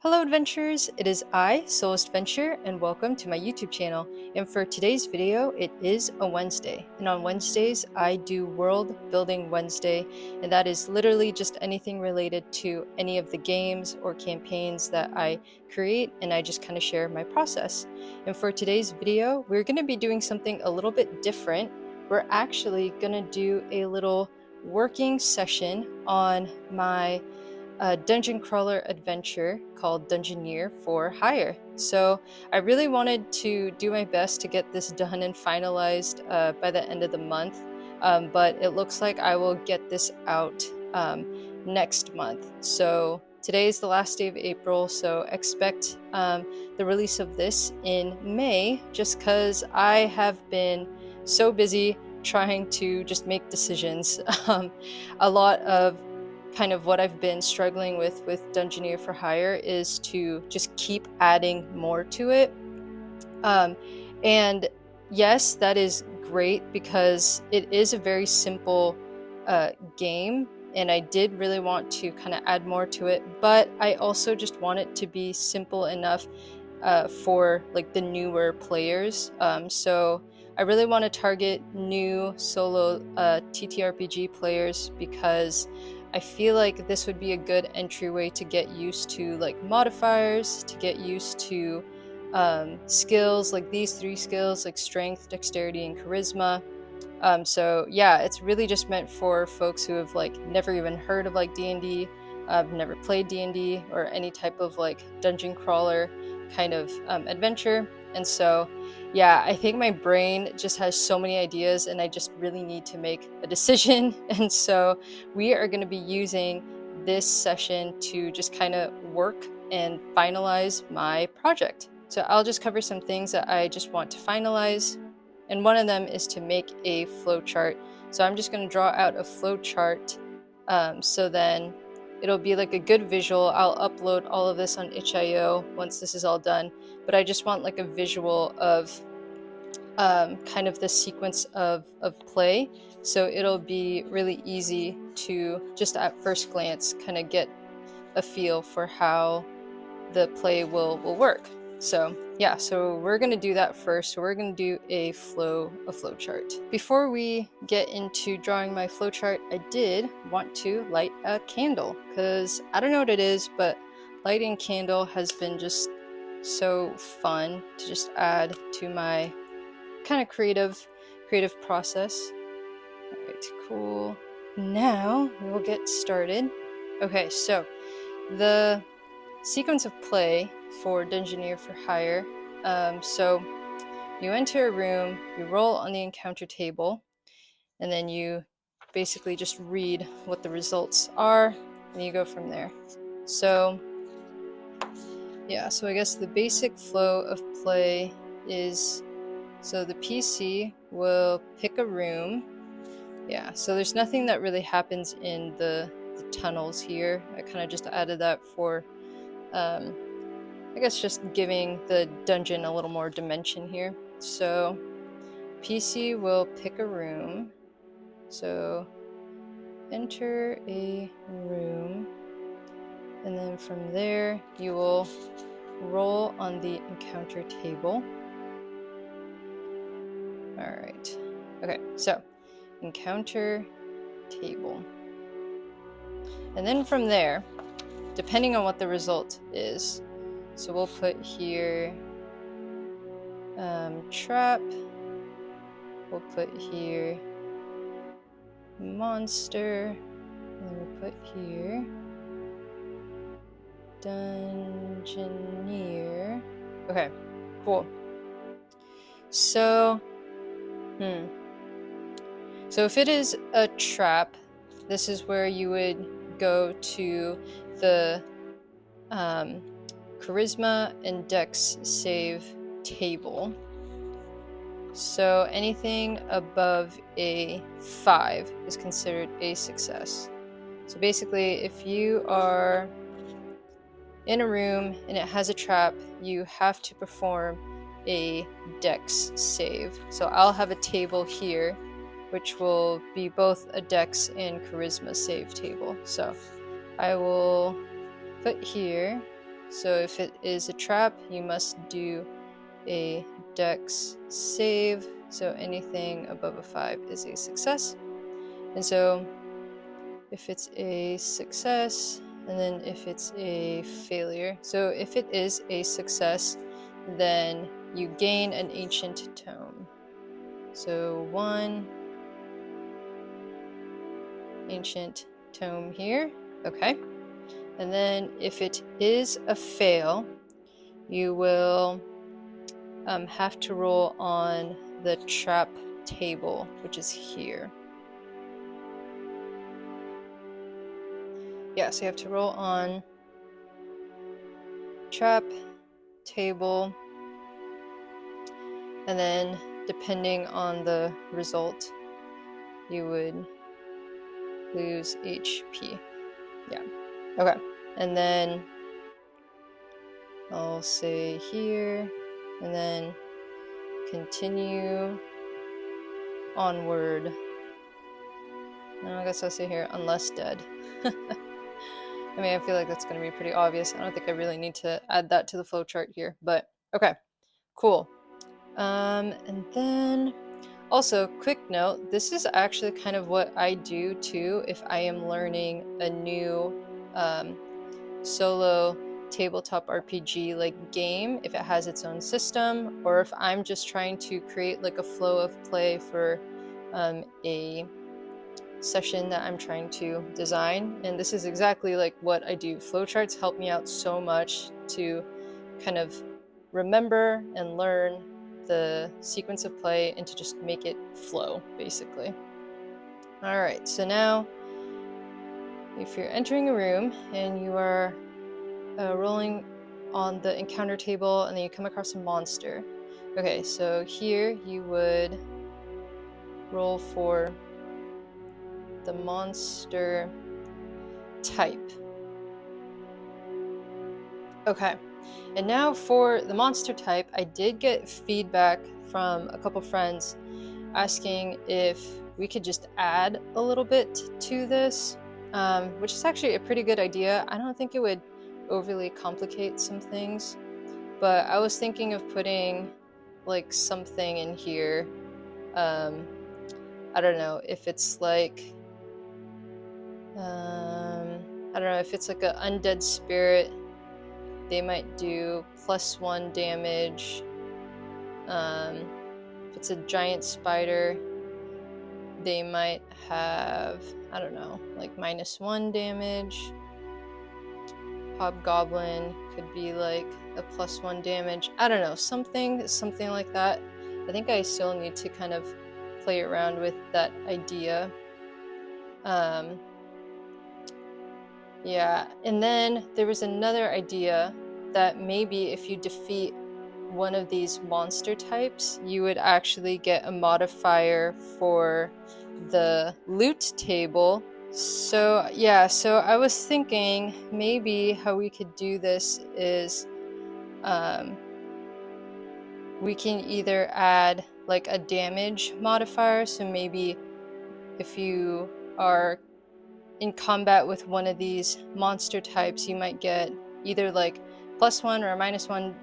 Hello adventurers, it is I, Solo Adventure, and welcome to my YouTube channel. And for today's video, it is a Wednesday. And on Wednesdays, I do World Building Wednesday, and that is literally just anything related to any of the games or campaigns that I create, and I just kind of share my process. And for today's video, we're going to be doing something a little bit different. We're actually going to do a little working session on my dungeon crawler adventure called Dungeoneer for hire. So I really wanted to do my best to get this done and finalized by the end of the month, but it looks like I will get this out next month. So today is the last day of April, so expect the release of this in May, just because I have been so busy trying to just make decisions. A lot of kind of what I've been struggling with Dungeoneer for Hire is to just keep adding more to it. And yes, that is great because it is a very simple game, and I did really want to kind of add more to it, but I also just want it to be simple enough for like the newer players. So I really want to target new solo TTRPG players because I feel like this would be a good entryway to get used to like modifiers, to get used to skills like these 3 skills like strength, dexterity, and charisma. So yeah, it's really just meant for folks who have like never even heard of like D&D, never played D&D or any type of like dungeon crawler kind of adventure. And so yeah, I think my brain just has so many ideas and I just really need to make a decision. And so we are going to be using this session to just kind of work and finalize my project. So I'll just cover some things that I just want to finalize. And one of them is to make a flowchart. So I'm just going to draw out a flowchart. So then it'll be like a good visual. I'll upload all of this on itch.io once this is all done. But I just want like a visual of kind of the sequence of play. So it'll be really easy to just at first glance kind of get a feel for how the play will work. So yeah, so we're going to do that first. So we're going to do a flow chart. Before we get into drawing my flow chart, I did want to light a candle because I don't know what it is, but lighting candle has been just so fun to just add to my kind of creative process. All right, cool. Now we will get started. Okay, so the sequence of play for Dungeoneer for Hire. So you enter a room, you roll on the encounter table, and then you basically just read what the results are, and you go from there. So yeah, so I guess the basic flow of play is, so the PC will pick a room. Yeah, so there's nothing that really happens in the tunnels here. I kind of just added that for I guess just giving the dungeon a little more dimension here. So PC will pick a room. So enter a room, and then from there you will roll on the encounter table. All right. Okay, so encounter table. And then from there, depending on what the result is, so we'll put here trap, we'll put here monster, and then we'll put here Dungeoneer. Okay, cool. So, so if it is a trap, this is where you would go to the charisma and dex save table. So anything above a 5 is considered a success. So basically, if you are in a room and it has a trap, you have to perform a dex save. So I'll have a table here, which will be both a dex and charisma save table. So I will put here So if it is a trap, you must do a dex save. So anything above a 5 is a success. And so if it's a success, and then if it's a failure. So if it is a success, then you gain an ancient tome. So 1 ancient tome here. Okay. And then if it is a fail, you will have to roll on the trap table, which is here. Yeah, so you have to roll on trap table, and then depending on the result, you would lose HP. Yeah. Okay. And then I'll say here, and then continue onward. No, I guess I'll say here, unless dead. I mean, I feel like that's going to be pretty obvious. I don't think I really need to add that to the flowchart here, but okay, cool. And then also, quick note, this is actually kind of what I do too if I am learning a new solo tabletop RPG like game, if it has its own system, or if I'm just trying to create like a flow of play for a session that I'm trying to design. And this is exactly like what I do. Flowcharts help me out so much to kind of remember and learn the sequence of play and to just make it flow, basically. All right, so now if you're entering a room and you are rolling on the encounter table and then you come across a monster. Okay, so here you would roll for the monster type. Okay, and now for the monster type, I did get feedback from a couple friends asking if we could just add a little bit to this, which is actually a pretty good idea. I don't think it would overly complicate some things, but I was thinking of putting like something in here. I don't know if it's like I don't know if it's like an undead spirit, they might do +1 damage. If it's a giant spider, they might have, I don't know, like -1 damage. Hobgoblin could be like a +1 damage. I don't know, something like that. I think I still need to kind of play around with that idea. Yeah, and then there was another idea that maybe if you defeat one of these monster types, you would actually get a modifier for the loot table. So yeah, so I was thinking maybe how we could do this is we can either add like a damage modifier, so maybe if you are in combat with one of these monster types, you might get either like +1 or a -1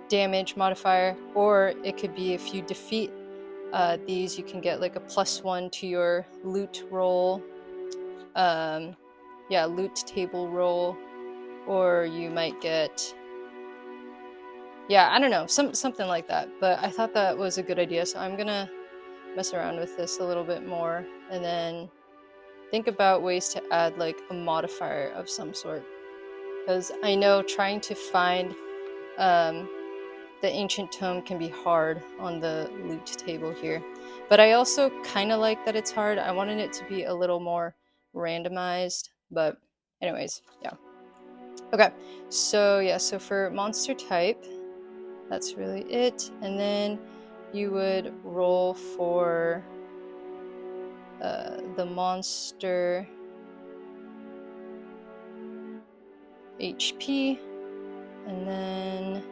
damage modifier, or it could be if you defeat these, you can get like a +1 to your loot roll. Yeah, loot table roll, or you might get, yeah, I don't know, something like that. But I thought that was a good idea, so I'm gonna mess around with this a little bit more, and then think about ways to add like a modifier of some sort, because I know trying to find the ancient tome can be hard on the loot table here, but I also kind of like that it's hard. I wanted it to be a little more randomized, but anyways, yeah. Okay, so yeah, so for monster type, that's really it. And then you would roll for the monster HP, and then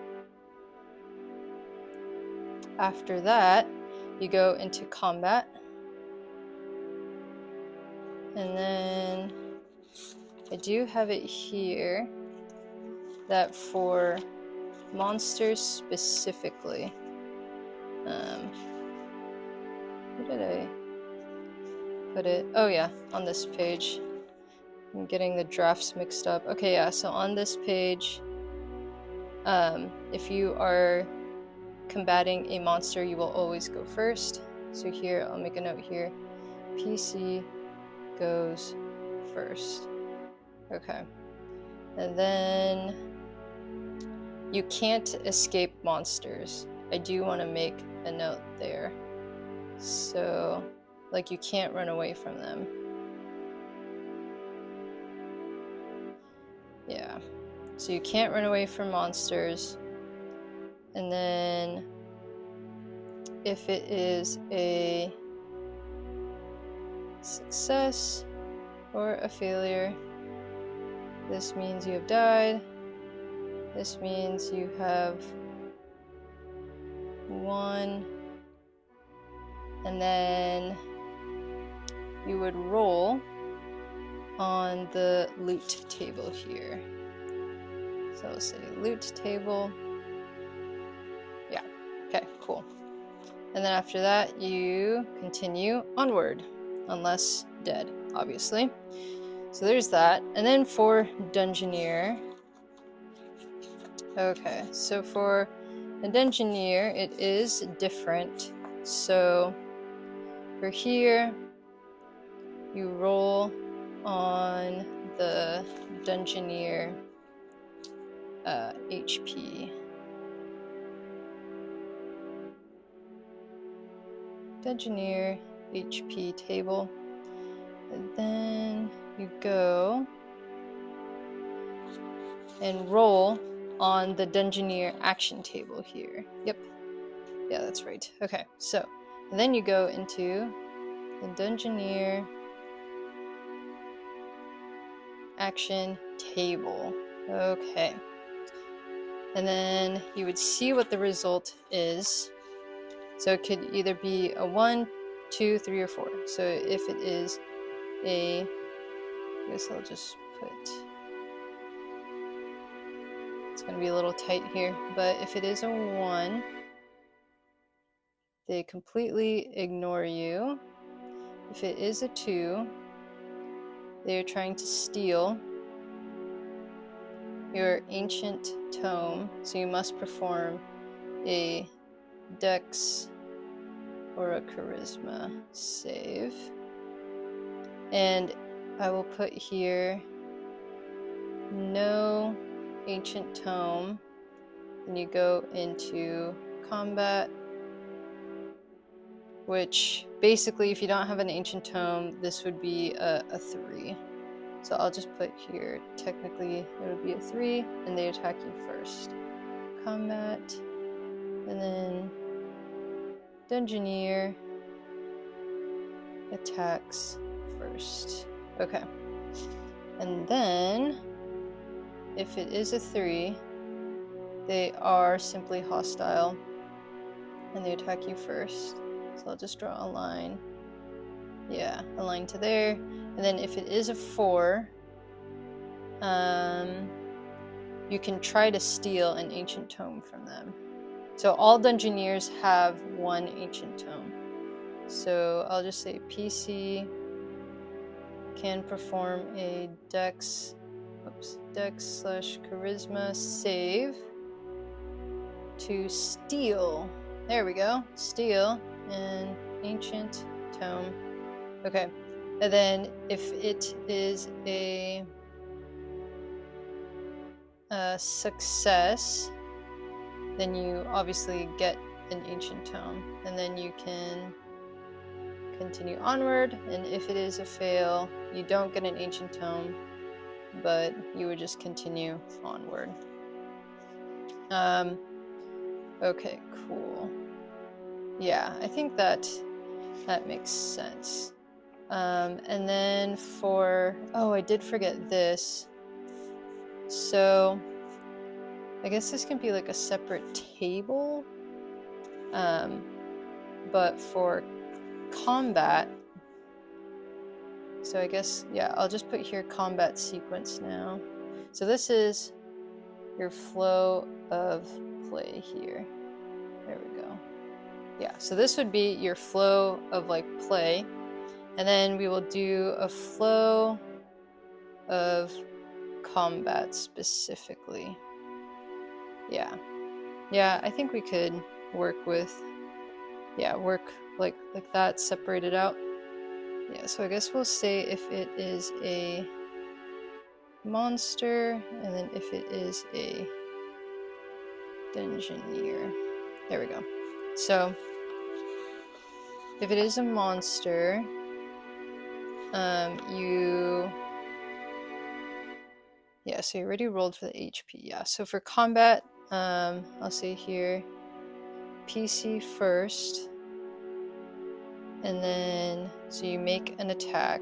after that you go into combat, and then I do have it here. that for monsters specifically, where did I put it? Oh yeah, on this page. I'm getting the drafts mixed up. Okay, yeah, so on this page, if you are combating a monster, you will always go first. So here, I'll make a note here. PC goes first. Okay. And then you can't escape monsters. I do want to make a note there. So, like, you can't run away from them. Yeah. So you can't run away from monsters. And then if it is a success or a failure, this means you have died. This means you have won. And then you would roll on the loot table here. So I'll say loot table. Yeah, okay, cool. And then after that, you continue onward, unless dead, obviously. So there's that. And then for Dungeoneer, okay, so for the Dungeoneer, it is different. So for here, you roll on the Dungeoneer HP. Dungeoneer HP table. And then you go and roll on the Dungeoneer action table here. Yep. Yeah, that's right. Okay, so and then you go into the Dungeoneer action table. Okay. And then you would see what the result is. So it could either be a 1, 2, 3, or 4. So if it is a, I guess I'll just put, it's going to be a little tight here, but if it is a 1, they completely ignore you. If it is a 2, they are trying to steal your ancient tome, so you must perform a Dex or a Charisma save. And I will put here no ancient tome. Then you go into combat, which basically if you don't have an ancient tome, this would be a 3. So I'll just put here, technically it would be a 3, and they attack you first. Combat, and then Dungeoneer attacks first. Okay. And then, if it is a 3, they are simply hostile, and they attack you first. So I'll just draw a line. Yeah, a line to there. And then if it is a 4, you can try to steal an ancient tome from them. So all Dungeoneers have 1 ancient tome. So I'll just say PC can perform a Dex / Charisma save to steal. There we go. Steal an ancient tome. Okay. And then if it is a success, then you obviously get an ancient tome, and then you can continue onward. And if it is a fail, you don't get an ancient tome, but you would just continue onward. Okay, cool. Yeah, I think that makes sense. And then for, oh, I did forget this. So I guess this can be like a separate table. But for combat, so I guess, yeah, I'll just put here combat sequence now. So this is your flow of play here. There we go. Yeah, so this would be your flow of like play. And then we will do a flow of combat specifically. Yeah. Yeah, I think we could work with, yeah, work like that, separate it out. Yeah, so I guess we'll say if it is a monster, and then if it is a Dungeoneer. There we go. So if it is a monster, yeah, so you already rolled for the HP. Yeah, so for combat, I'll say here PC first, and then so you make an attack,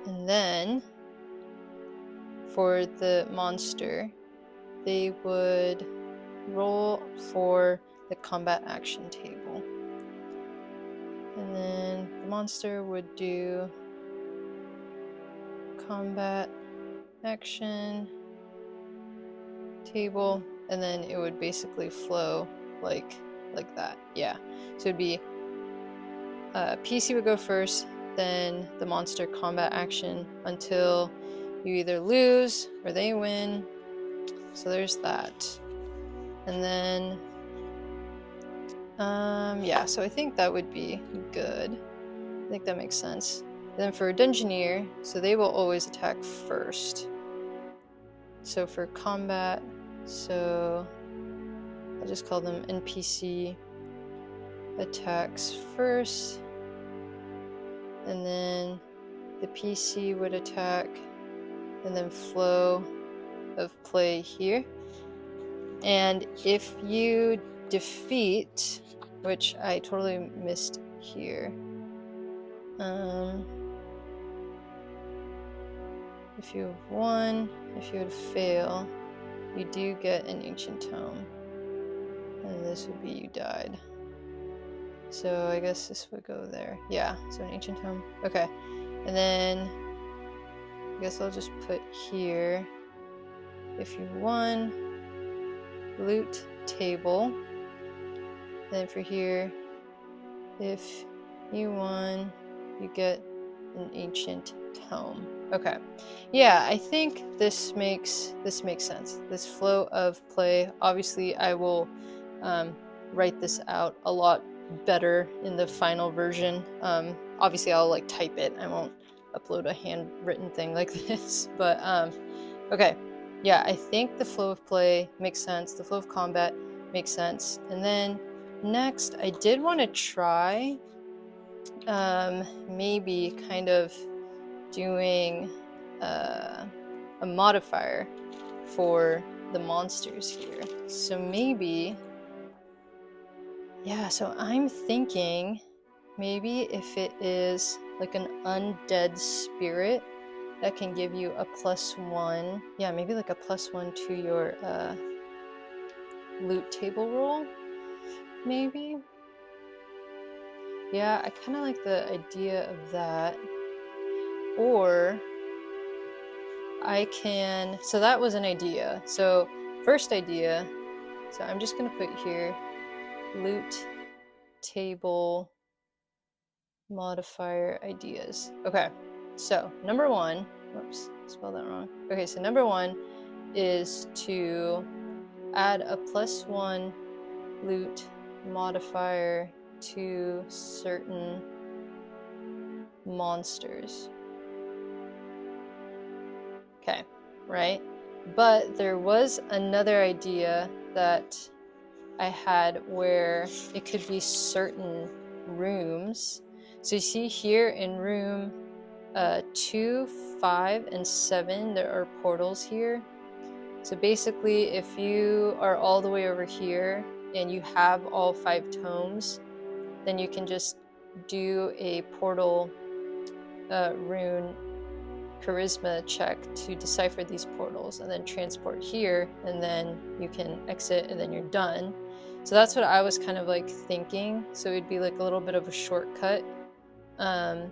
and then for the monster, they would roll for the combat action table, and then the monster would do combat action table, and then it would basically flow like that. Yeah, so it'd be PC would go first, then the monster combat action until you either lose or they win. So there's that. And then yeah, so I think that would be good. I think that makes sense. And then for Dungeoneer, so they will always attack first. So for combat, so I just call them NPC attacks first, and then the PC would attack, and then flow of play here. And if you defeat, which I totally missed here, if you have won, if you would fail, you do get an ancient tome, and this would be you died. So I guess this would go there. Yeah, so an ancient tome. Okay, and then I guess I'll just put here, if you won, loot table. Then for here, if you won, you get an ancient tome. Okay, yeah, I think this makes sense. This flow of play. Obviously, I will write this out a lot better in the final version. Obviously, I'll like type it. I won't upload a handwritten thing like this. But okay, yeah, I think the flow of play makes sense. The flow of combat makes sense. And then next, I did want to try maybe kind of doing a modifier for the monsters here. So maybe, yeah, so I'm thinking maybe if it is like an undead spirit that can give you a +1, yeah, maybe like a +1 to your loot table roll, maybe. Yeah, I kind of like the idea of that. Or I can, so that was an idea. So first idea, so I'm just gonna put here loot table modifier ideas. Okay, so number one, whoops, spelled that wrong. Okay, so number one is to add a +1 loot modifier to certain monsters. Okay, right? But there was another idea that I had where it could be certain rooms. So you see here in room 2, 5, and 7, there are portals here. So basically, if you are all the way over here and you have all 5 tomes, then you can just do a portal rune charisma check to decipher these portals, and then transport here, and then you can exit, and then you're done. So that's what I was kind of like thinking. So it'd be like a little bit of a shortcut. And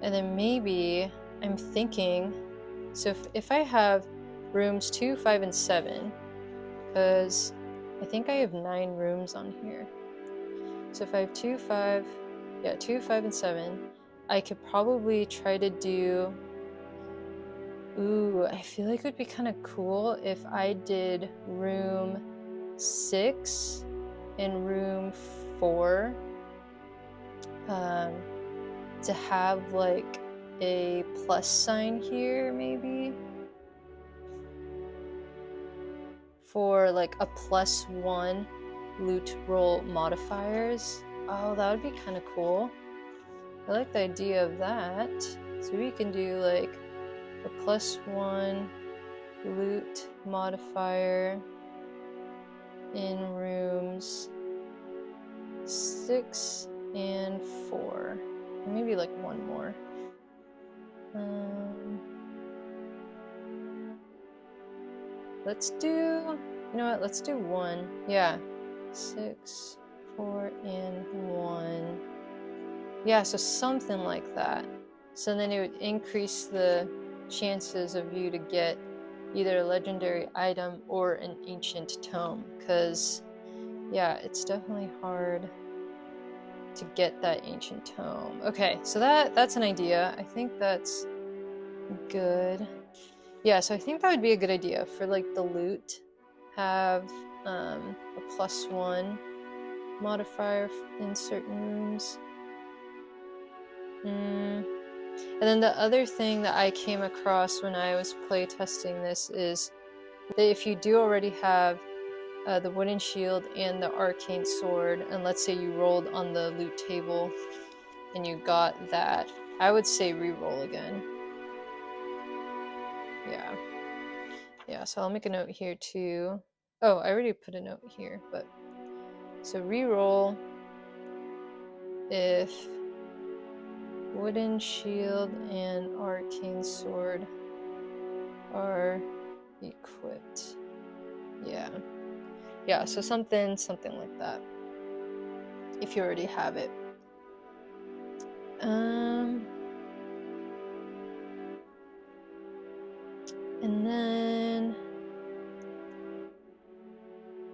then maybe I'm thinking So if I have rooms 2, 5, and 7, because I think I have 9 rooms on here. So if I have 2, 5, 2, 5, and 7, I could probably try to do... Ooh, I feel like it would be kind of cool if I did room 6 and room 4 to have like a plus sign here, maybe for like a +1 loot roll modifiers. Oh, that would be kind of cool. I like the idea of that. So we can do like a +1 loot modifier in rooms 6 and 4. Maybe like one more. Let's do, you know what, let's do 1. Yeah, 6, 4, and 1. Yeah, so something like that. So then it would increase the chances of you to get either a legendary item or an ancient tome, because yeah, it's definitely hard to get that ancient tome. Okay, so that's an idea. I think that's good. Yeah, so I think that would be a good idea for like the loot. Have a +1 modifier in certain rooms. And then the other thing that I came across when I was playtesting this is that if you do already have the wooden shield and the arcane sword, and let's say you rolled on the loot table and you got that, I would say re-roll again. Yeah, so I'll make a note here too. Oh, I already put a note here, but so re-roll if wooden shield and arcane sword are equipped. Yeah, so something like that if you already have it. And then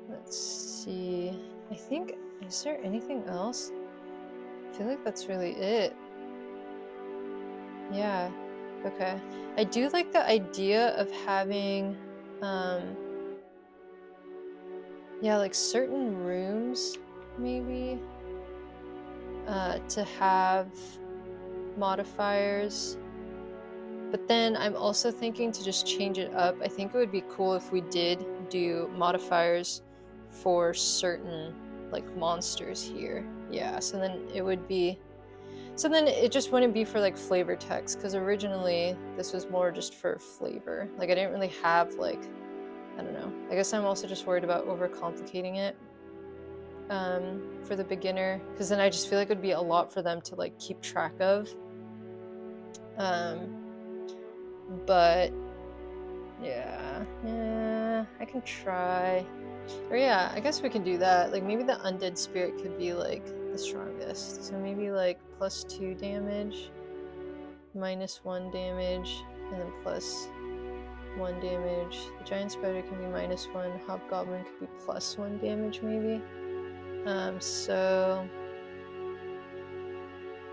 let's see, I think, is there anything else? I feel like that's really it. Yeah, okay. I do like the idea of having yeah, like certain rooms maybe to have modifiers. But then I'm also thinking to just change it up. I think it would be cool if we did do modifiers for certain like monsters here. Yeah, so then it would be, so then it just wouldn't be for like flavor text, because originally this was more just for flavor. Like I didn't really have like, I don't know. I guess I'm also just worried about overcomplicating it for the beginner, because then I just feel like it would be a lot for them to like keep track of. But yeah, I can try. Or yeah, I guess we can do that. Like maybe the undead spirit could be like the strongest. So maybe like +2 damage, -1 damage, and then +1 damage. The giant spider can be -1, hobgoblin could be +1 damage maybe. So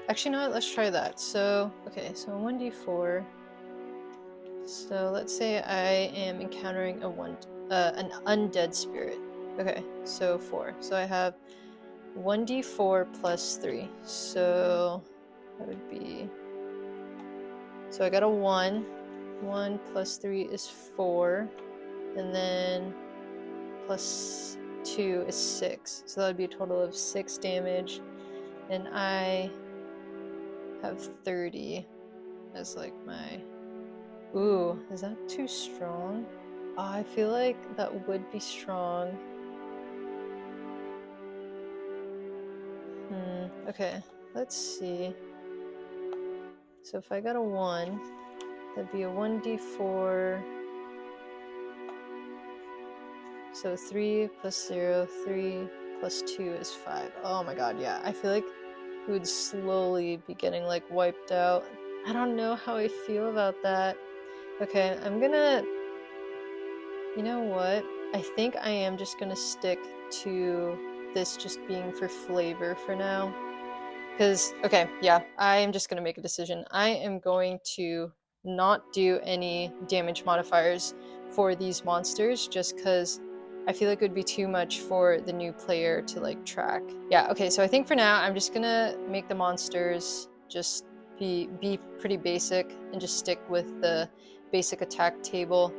actually, you know what? Let's try that. So okay, so 1d4. So let's say I am encountering an undead spirit. Okay, so 4. So I have 1d4 + 3. So that would be... So I got a 1. 1 + 3 is 4. And then +2 is 6. So that would be a total of 6 damage. And I have 30 as like my... Ooh, is that too strong? Oh, I feel like that would be strong. Okay, let's see. So if I got a 1, that'd be a 1d4. So 3 + 0, 3 + 2 is 5. Oh my god, yeah. I feel like we would slowly be getting like wiped out. I don't know how I feel about that. Okay, I'm gonna, you know what? I think I am just gonna stick to this just being for flavor for now. Because, okay, yeah, I am just gonna make a decision. I am going to not do any damage modifiers for these monsters just because I feel like it would be too much for the new player to like track. Yeah, okay, so I think for now I'm just gonna make the monsters just be pretty basic and just stick with the basic attack table,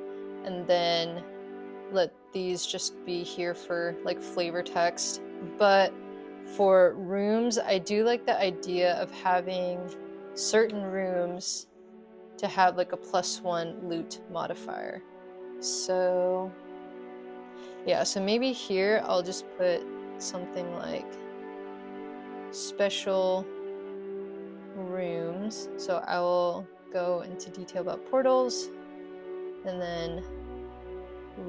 and then let these just be here for like flavor text. But for rooms, I do like the idea of having certain rooms to have like a +1 loot modifier. So yeah, so maybe here I'll just put something like special rooms. So I will go into detail about portals and then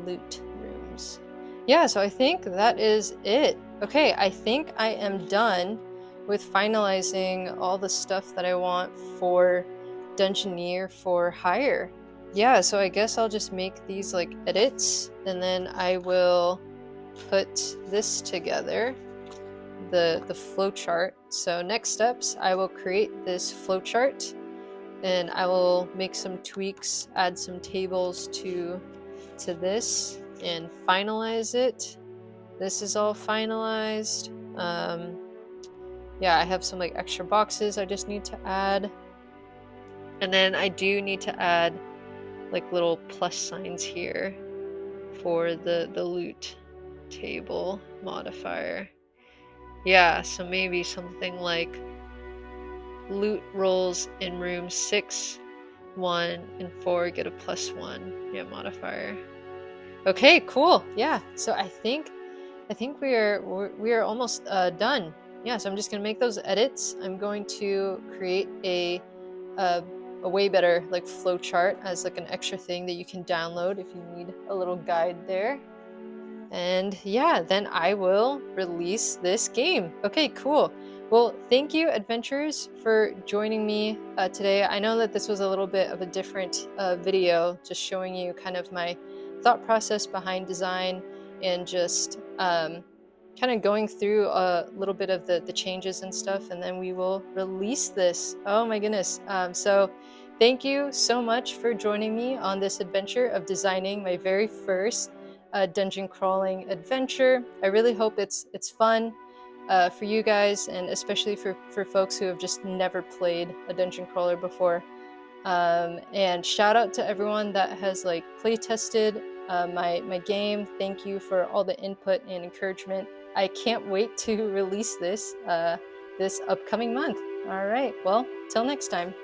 loot rooms. Yeah, so I think that is it. Okay, I think I am done with finalizing all the stuff that I want for Dungeoneer for hire. Yeah, so I guess I'll just make these like edits and then I will put this together, the flowchart. So next steps, I will create this flowchart and I will make some tweaks, add some tables to this and finalize it. This is all finalized. Yeah, I have some like extra boxes I just need to add. And then I do need to add like little plus signs here for the loot table modifier. Yeah, so maybe something like loot rolls in rooms 6, 1, and 4 get a +1 modifier. Okay, cool. Yeah, so I think we are almost done. Yeah, so I'm just gonna make those edits. I'm going to create a way better like flowchart as like an extra thing that you can download if you need a little guide there. And yeah, then I will release this game. Okay, cool. Well, thank you, adventurers, for joining me today. I know that this was a little bit of a different video, just showing you kind of my thought process behind design and just kind of going through a little bit of the changes and stuff, and then we will release this. Oh my goodness. So thank you so much for joining me on this adventure of designing my very first dungeon crawling adventure. I really hope it's fun for you guys, and especially for folks who have just never played a dungeon crawler before. And shout out to everyone that has like play tested my game. Thank you for all the input and encouragement. I can't wait to release this this upcoming month. All right, well, till next time.